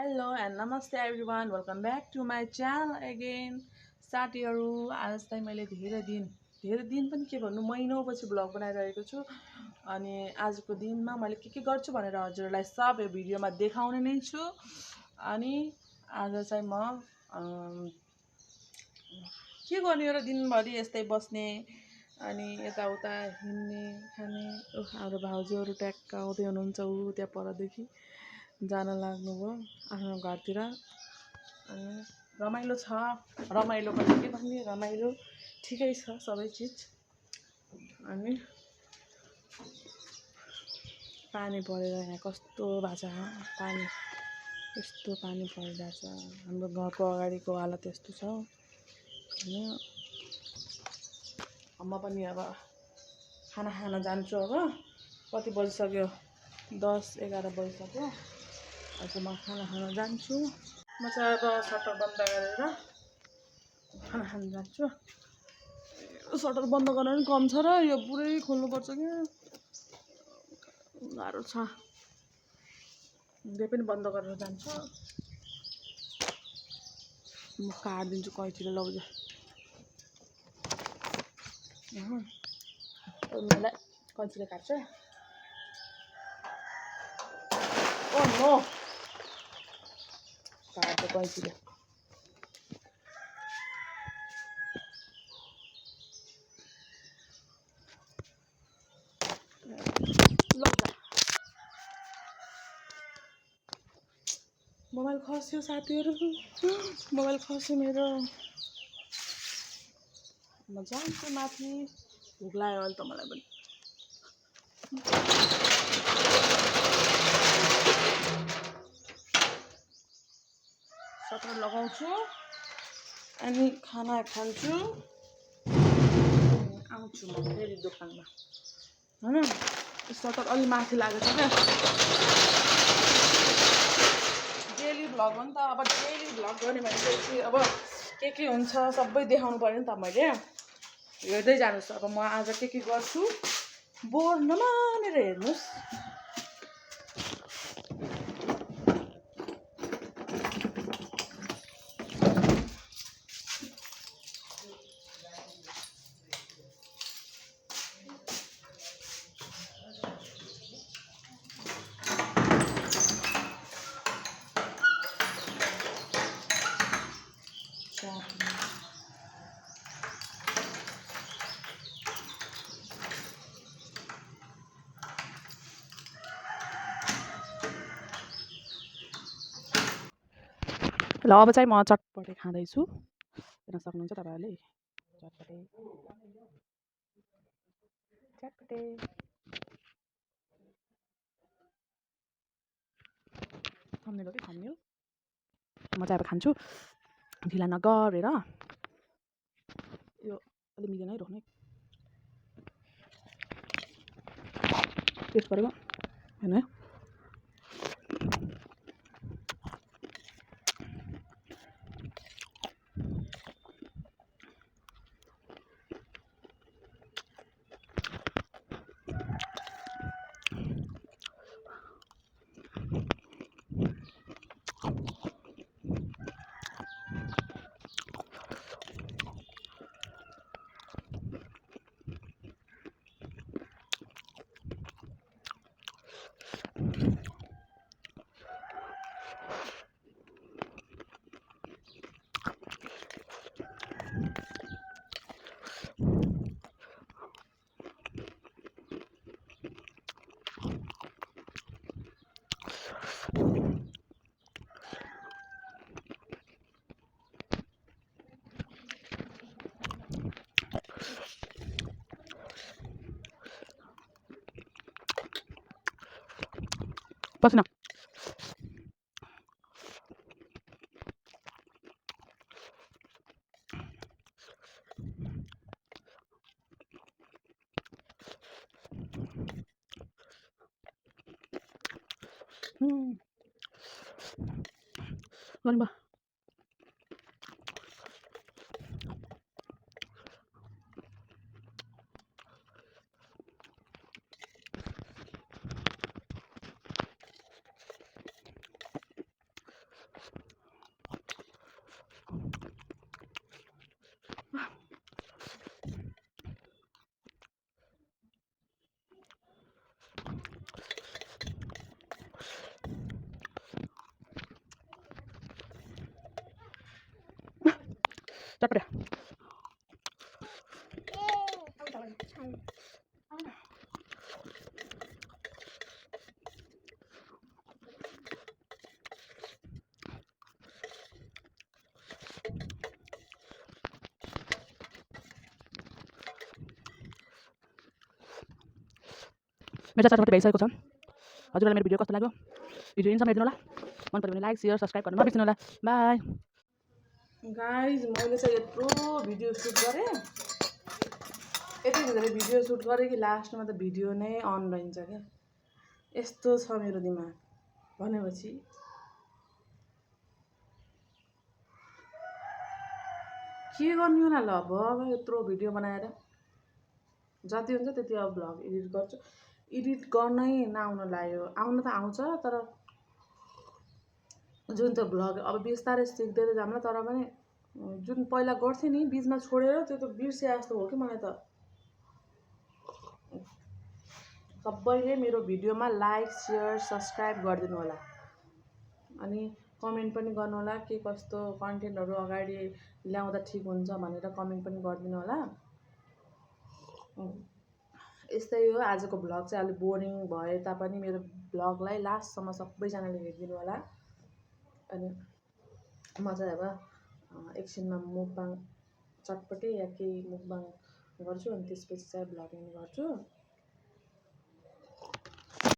Hello and नमस्ते everyone welcome back to my channel again. साथीहरू, आज चाहिँ मैले धेरै दिन पनि के भन्नु, महिनौपछि भ्लग बनाइरहेको छु। अनि आजको दिनमा मैले के गर्छु भनेर हजुरहरूलाई सब यो भिडियोमा देखाउने नै छु। अनि आज चाहिँ म के गर्ने र दिनभरि यस्तै बस्ने अनि यताउता हिँड्ने खाने। हाम्रो भाउजूहरू ट्याक्क आउँदै हुनुहुन्छ, ऊ त्यहाँ परदेखि जान लाग्नुभयो आफ्नो घरतिर। अनि रमाइलो छ, रमाइलो पनि के भन्ने, रमाइलो ठिकै छ सबै चिज। अनि पानी परेर यहाँ कस्तो भएको छ, पानी यस्तो पानी परिरहेको छ। हाम्रो घरको अगाडिको हालत यस्तो छ। अनि म पनि अब खाना खान जान्छु। अब कति बजिसक्यो, 10-11 बजिसक्यो। आज म खाना खान जान्छु। म चाहिँ अब सटर बन्द गरेर खाना खान जान्छु। सटर बन्द गर्न पनि कम छ र यो पुरै खोल्नुपर्छ क्या, गाह्रो छ। यो पनि बन्द गरेर जान्छु। म काटिदिन्छु कैँचीले, लौजा मलाई कैँचीले काट्छ। ओ नो, काट्छ कैँचीले। मोबाइल खस्यो साथीहरू, मोबाइल खस्यो मेरो। म जान्छु माथि, भोक लाग्यो अहिले त मलाई पनि। सटर लगाउँछु अनि खाना खान्छु, आउँछु म फेरि दोकानमा होइन। सटर अलि माथि लागेको छ क्या। डेली भ्लग हो नि त, अब डेली भ्लग गर्ने भनेपछि अब के हुन्छ सबै देखाउनु पऱ्यो नि त। मैले हेर्दै जानुहोस्, अब म आज के गर्छु, बोर नमानेर हेर्नुहोस्। ल अब चाहिँ म चटपटे खाँदैछु, हेर्न सक्नुहुन्छ तपाईँहरूले। चटपटे चटपटे थम्नेल हो कि थम्नेल। म चाहिँ अब खान्छु, ढिला नगरेर। यो अलि मिलेन है, रोक्ने टेस्ट गरेको होइन है। पसिना गर्नु भयो। चटपटा मेरो चटपटे भइसकेको छ हजुरलाई मेरो भिडियो कस्तो लाग्यो भिडियो इन्सम्म हेरिदिनु होला मन पऱ्यो भने लाइक सेयर सब्सक्राइब गर्न नबिर्सिनु होला बाई गाइज मैले चाहिँ यत्रो भिडियो सुट गरेँ यति धेरै भिडियो सुट गरेँ कि लास्टमा त भिडियो नै अन रहन्छ क्या यस्तो छ मेरो दिमाग भनेपछि के गर्नु होला ल अब यत्रो भिडियो बनाएर जति हुन्छ त्यति अब भ्लग एडिट गर्छु एडिट गर्नै नआउन लाग्यो आउन त आउँछ तर जुन त्यो भ्लग अब बिस्तारै सिक्दै त जाम्ला तर पनि जुन पहिला गर्थेँ नि बिचमा छोडेर त्यो त बिर्से जस्तो हो कि मलाई त सबैले मेरो भिडियोमा लाइक सेयर सब्सक्राइब गरिदिनु होला अनि कमेन्ट पनि गर्नु होला के कस्तो कन्टेन्टहरू अगाडि ल्याउँदा ठिक हुन्छ भनेर कमेन्ट पनि गरिदिनु होला यस्तै हो आजको भ्लग चाहिँ अलिक बोरिङ भए तापनि मेरो भ्लगलाई लास्टसम्म सबैजनाले हेरिदिनु होला अनि म चाहिँ अब एकछिनमा मुकबाङ चटपटे या केही मुकबाङ गर्छु अनि त्यसपछि चाहिँ भ्लगिङ गर्छु